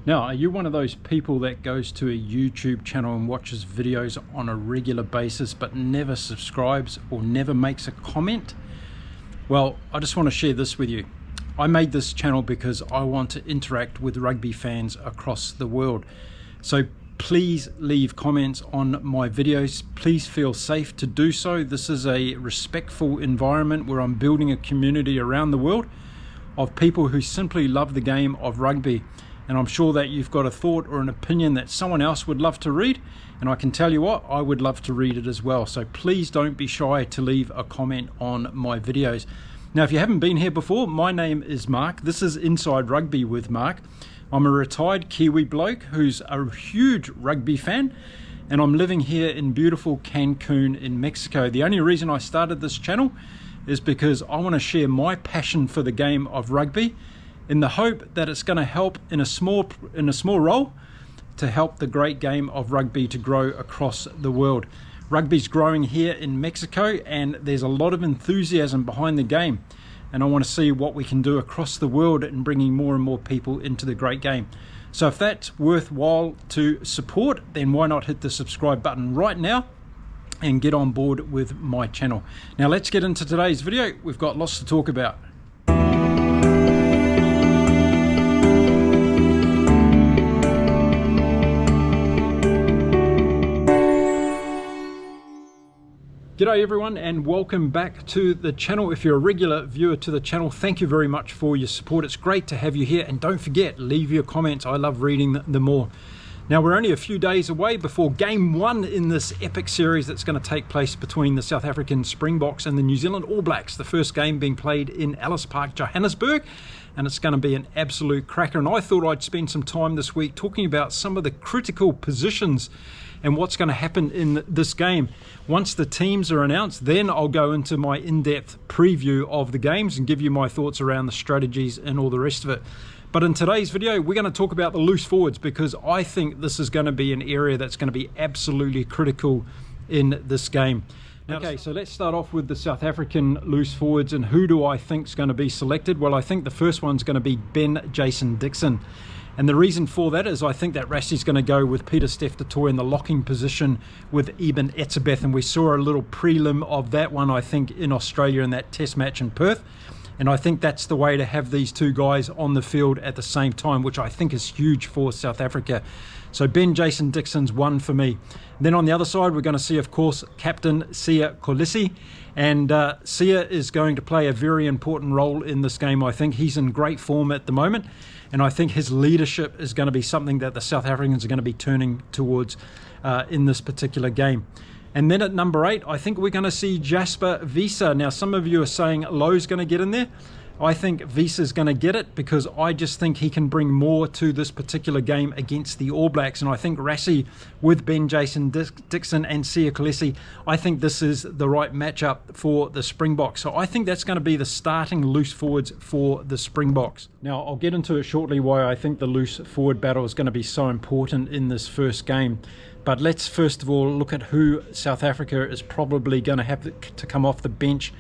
Now, are you one of those people that goes to a YouTube channel and watches videos on a regular basis but never subscribes or never makes a comment? Well, I just want to share this with you. I made this channel because I want to interact with rugby fans across the world. So please leave comments on my videos. Please feel safe to do so. This is a respectful environment where I'm building a community around the world of people who simply love the game of rugby. And I'm sure that you've got a thought or an opinion that someone else would love to read, and I can tell you what, I would love to read it as well. So please don't be shy to leave a comment on my videos. Now, if you haven't been here before, my name is Mark. This is Inside Rugby with Mark. I'm a retired Kiwi bloke who's a huge rugby fan, and I'm living here in beautiful Cancun in Mexico. The only reason I started this channel is because I want to share my passion for the game of rugby, in the hope that it's going to help in a small role to help the great game of rugby to grow across the world. Rugby's growing here in Mexico, and there's a lot of enthusiasm behind the game, and I want to see what we can do across the world in bringing more and more people into the great game. So if that's worthwhile to support, then why not hit the subscribe button right now and get on board with my channel. Now let's get into today's video. We've got lots to talk about. G'day everyone, and welcome back to the channel. If you're a regular viewer to the channel, thank you very much for your support. It's great to have you here, and don't forget, leave your comments. I love reading them all. Now, we're only a few days away before game one in this epic series that's going to take place between the South African Springboks and the New Zealand All Blacks. The first game being played in Ellis Park, Johannesburg, and it's going to be an absolute cracker. And I thought I'd spend some time this week talking about some of the critical positions and what's going to happen in this game. Once the teams are announced, then I'll go into my in-depth preview of the games and give you my thoughts around the strategies and all the rest of it. But in today's video, we're going to talk about the loose forwards, because I think this is going to be an area that's going to be absolutely critical in this game. Now, okay, so let's start off with the South African loose forwards, and who do I think is going to be selected? Well, I think the first one's going to be Ben Jason Dixon. And the reason for that is I think that Rassie's going to go with Peter Steph du Toit in the locking position with Eben Etzebeth. And we saw a little prelim of that one, I think, in Australia in that test match in Perth. And I think that's the way to have these two guys on the field at the same time, which I think is huge for South Africa. So Ben Jason Dixon's one for me. Then on the other side, we're going to see, of course, Captain Siya Kolisi. And Siya is going to play a very important role in this game, I think. He's in great form at the moment, and I think his leadership is going to be something that the South Africans are going to be turning towards in this particular game. And then at number 8, I think we're going to see Jasper Wiese. Now, some of you are saying Louw's going to get in there. I think Wiese's going to get it, because I just think he can bring more to this particular game against the All Blacks. And I think Rassie with Ben Jason Dixon and Siya Kolisi, I think this is the right matchup for the Springboks. So I think that's going to be the starting loose forwards for the Springboks. Now, I'll get into it shortly why I think the loose forward battle is going to be so important in this first game. But let's first of all look at who South Africa is probably going to have to come off the bench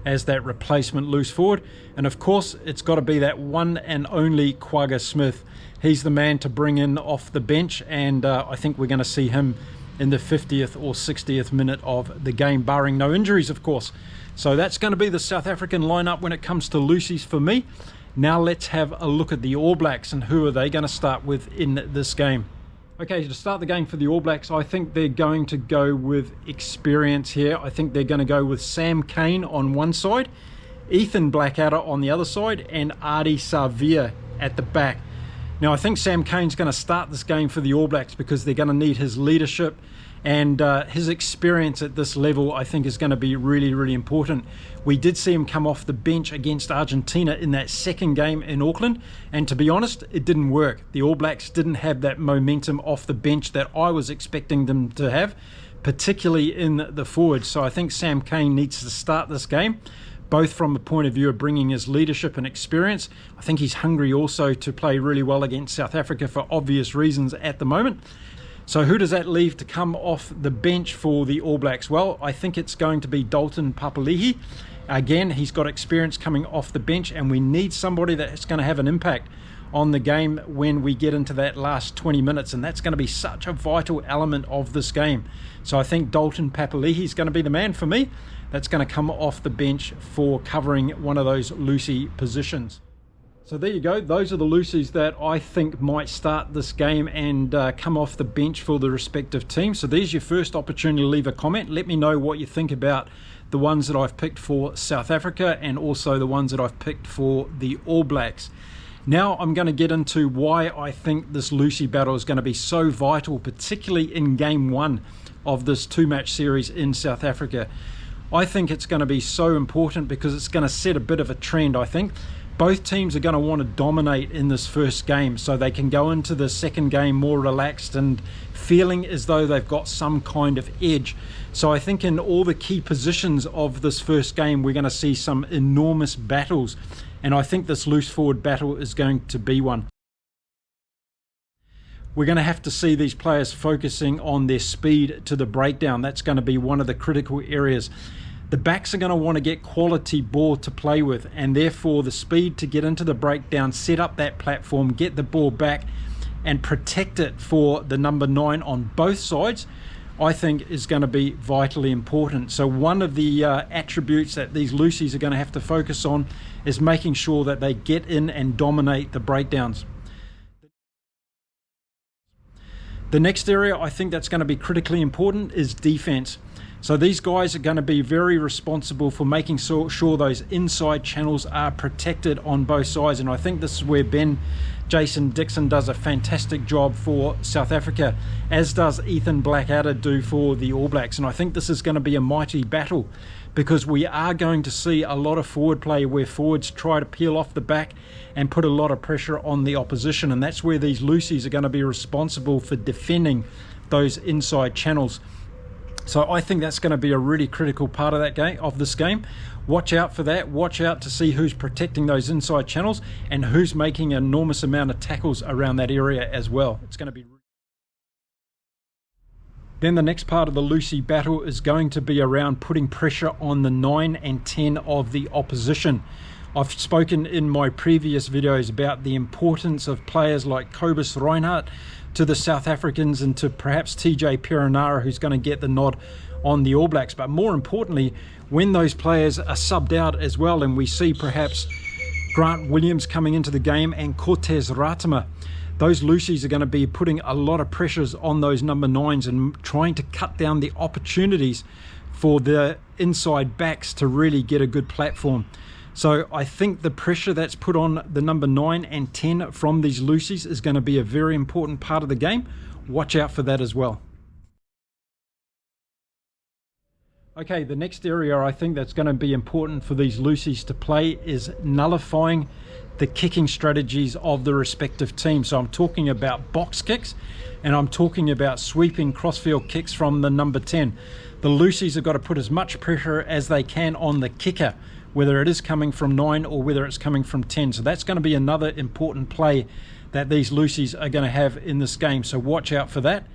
as that replacement loose forward. And of course, it's got to be that one and only Kwagga Smith. He's the man to bring in off the bench, and I think we're going to see him in the 50th or 60th minute of the game, barring no injuries, of course. So that's going to be the South African lineup when it comes to loosies for me. Now let's have a look at the All Blacks and who are they going to start with in this game. Okay, to start the game for the All Blacks, I think they're going to go with experience here. I think they're going to go with Sam Cane on one side, Ethan Blackadder on the other side, and Ardie Savea at the back. Now, I think Sam Cane's going to start this game for the All Blacks because they're going to need his leadership, and his experience at this level, I think, is going to be really, really important. We did see him come off the bench against Argentina in that second game in Auckland, and to be honest, it didn't work. The All Blacks didn't have that momentum off the bench that I was expecting them to have, particularly in the forwards. So I think Sam Cane needs to start this game, both from the point of view of bringing his leadership and experience. I think he's hungry also to play really well against South Africa for obvious reasons at the moment. So who does that leave to come off the bench for the All Blacks? Well, I think it's going to be Dalton Papali'i. Again, he's got experience coming off the bench, and we need somebody that's going to have an impact. on the game when we get into that last 20 minutes, and that's going to be such a vital element of this game. So I think Dalton Papali'i is going to be the man for me that's going to come off the bench for covering one of those loosey positions. So there you go, those are the loosies that I think might start this game and come off the bench for the respective teams. So there's your first opportunity to leave a comment. Let me know what you think about the ones that I've picked for South Africa and also the ones that I've picked for the All Blacks. Now I'm going to get into why I think this loosey battle is going to be so vital, particularly in game one of this two-match series in South Africa. I think it's going to be so important because it's going to set a bit of a trend, I think. Both teams are going to want to dominate in this first game so they can go into the second game more relaxed and feeling as though they've got some kind of edge. So I think in all the key positions of this first game, we're going to see some enormous battles. And I think this loose forward battle is going to be one. We're going to have to see these players focusing on their speed to the breakdown. That's going to be one of the critical areas. The backs are going to want to get quality ball to play with, and therefore the speed to get into the breakdown, set up that platform, get the ball back and protect it for the number 9 on both sides, I think is going to be vitally important. So one of the attributes that these loosies are going to have to focus on is making sure that they get in and dominate the breakdowns. The next area I think that's going to be critically important is defense. So these guys are going to be very responsible for making sure those inside channels are protected on both sides. And I think this is where Jason Dixon does a fantastic job for South Africa, as does Ethan Blackadder do for the All Blacks. And I think this is going to be a mighty battle because we are going to see a lot of forward play where forwards try to peel off the back and put a lot of pressure on the opposition. And that's where these loosies are going to be responsible for defending those inside channels. So I think that's going to be a really critical part of that game, of this game. Watch out for that. Watch out to see who's protecting those inside channels and who's making an enormous amount of tackles around that area as well. It's going to be. Then the next part of the loosey battle is going to be around putting pressure on the 9 and 10 of the opposition. I've spoken in my previous videos about the importance of players like Cobus Reinhardt to the South Africans and to perhaps TJ Perenara, who's going to get the nod on the All Blacks. But more importantly, when those players are subbed out as well, and we see perhaps Grant Williams coming into the game and Cortez Ratama, those loosies are going to be putting a lot of pressures on those number 9s and trying to cut down the opportunities for the inside backs to really get a good platform. So I think the pressure that's put on the number 9 and 10 from these loosies is going to be a very important part of the game. Watch out for that as well. Okay, the next area I think that's going to be important for these loosies to play is nullifying the kicking strategies of the respective teams. So I'm talking about box kicks and I'm talking about sweeping crossfield kicks from the number 10. The loosies have got to put as much pressure as they can on the kicker, whether it is coming from 9 or whether it's coming from 10. So that's going to be another important play that these loosies are going to have in this game. So watch out for that.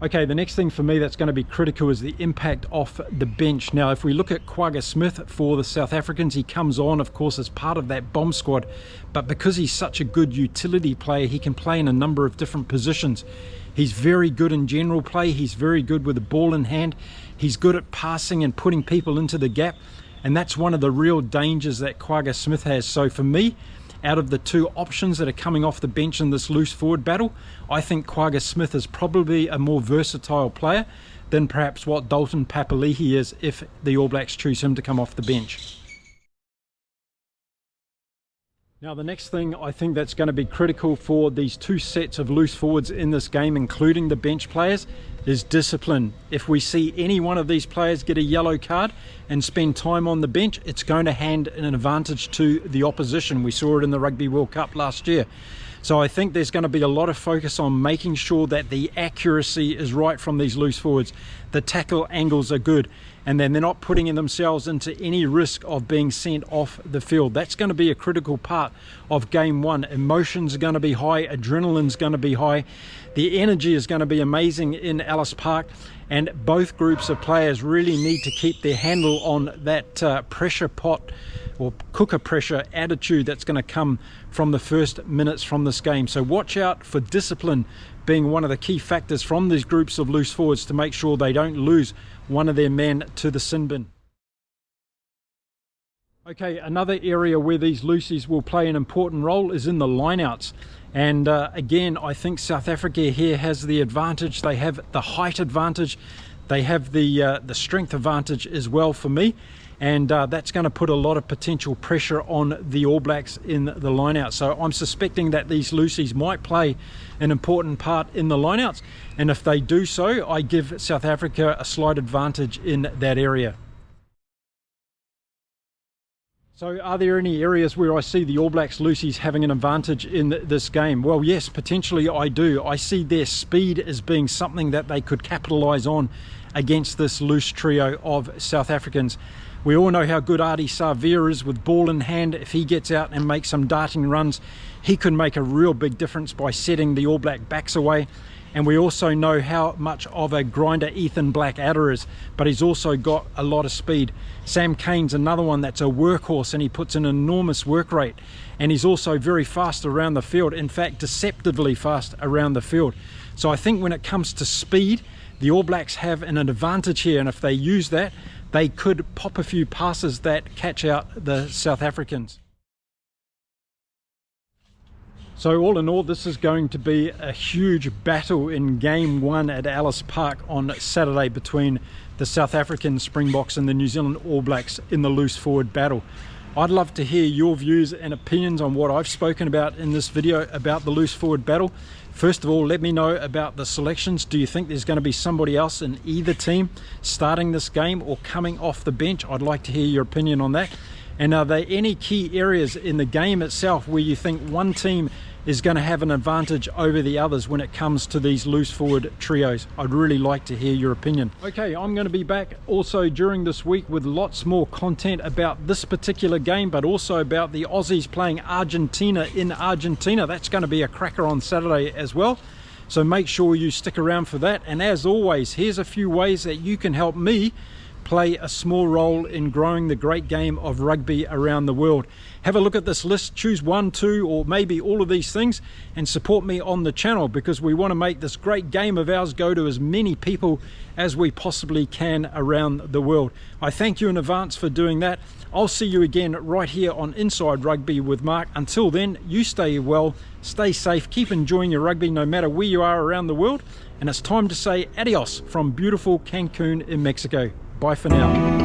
Okay, the next thing for me that's going to be critical is the impact off the bench. Now, if we look at Kwagga Smith for the South Africans, he comes on, of course, as part of that bomb squad. But because he's such a good utility player, he can play in a number of different positions. He's very good in general play. He's very good with the ball in hand. He's good at passing and putting people into the gap. And that's one of the real dangers that Kwagga Smith has. So for me, out of the two options that are coming off the bench in this loose forward battle, I think Kwagga Smith is probably a more versatile player than perhaps what Dalton Papali'i is if the All Blacks choose him to come off the bench. Now the next thing I think that's going to be critical for these two sets of loose forwards in this game, including the bench players, is discipline. If we see any one of these players get a yellow card and spend time on the bench, it's going to hand an advantage to the opposition. We saw it in the Rugby World Cup last year. So I think there's going to be a lot of focus on making sure that the accuracy is right from these loose forwards. The tackle angles are good, and then they're not putting themselves into any risk of being sent off the field. That's going to be a critical part of game one. Emotions are going to be high, adrenaline's going to be high, the energy is going to be amazing in Ellis Park, and both groups of players really need to keep their handle on that pressure pot or cooker pressure attitude that's going to come from the first minutes from this game. So watch out for discipline being one of the key factors from these groups of loose forwards to make sure they don't lose one of their men to the sin bin. Okay, another area where these loosies will play an important role is in the lineouts. And again, I think South Africa here has the advantage. They have the height advantage. They have the strength advantage as well for me. And that's going to put a lot of potential pressure on the All Blacks in the lineout. So I'm suspecting that these loosies might play an important part in the lineouts. And if they do so, I give South Africa a slight advantage in that area. So are there any areas where I see the All Blacks loosies having an advantage in this game? Well, yes, potentially I do. I see their speed as being something that they could capitalise on against this loose trio of South Africans. We all know how good Ardie Savea is with ball in hand. If he gets out and makes some darting runs, he could make a real big difference by setting the All Black backs away. And we also know how much of a grinder Ethan Blackadder is, but he's also got a lot of speed. Sam Cane's another one that's a workhorse, and he puts an enormous work rate. And he's also very fast around the field, in fact, deceptively fast around the field. So I think when it comes to speed, the All Blacks have an advantage here, and if they use that, they could pop a few passes that catch out the South Africans. So all in all, this is going to be a huge battle in game one at Ellis Park on Saturday between the South African Springboks and the New Zealand All Blacks in the loose forward battle. I'd love to hear your views and opinions on what I've spoken about in this video about the loose forward battle. First of all, let me know about the selections. Do you think there's going to be somebody else in either team starting this game or coming off the bench? I'd like to hear your opinion on that. And are there any key areas in the game itself where you think one team is going to have an advantage over the others when it comes to these loose forward trios? I'd really like to hear your opinion. Okay, I'm going to be back also during this week with lots more content about this particular game, but also about the Aussies playing Argentina in Argentina. That's going to be a cracker on Saturday as well. So make sure you stick around for that. And as always, here's a few ways that you can help me play a small role in growing the great game of rugby around the world. Have a look at this list, choose one, two, or maybe all of these things, and support me on the channel, because we want to make this great game of ours go to as many people as we possibly can around the world. I thank you in advance for doing that. I'll see you again right here on Inside Rugby with Mark. Until then, you stay well, stay safe, keep enjoying your rugby no matter where you are around the world, and it's time to say adios from beautiful Cancun in Mexico. Bye for now.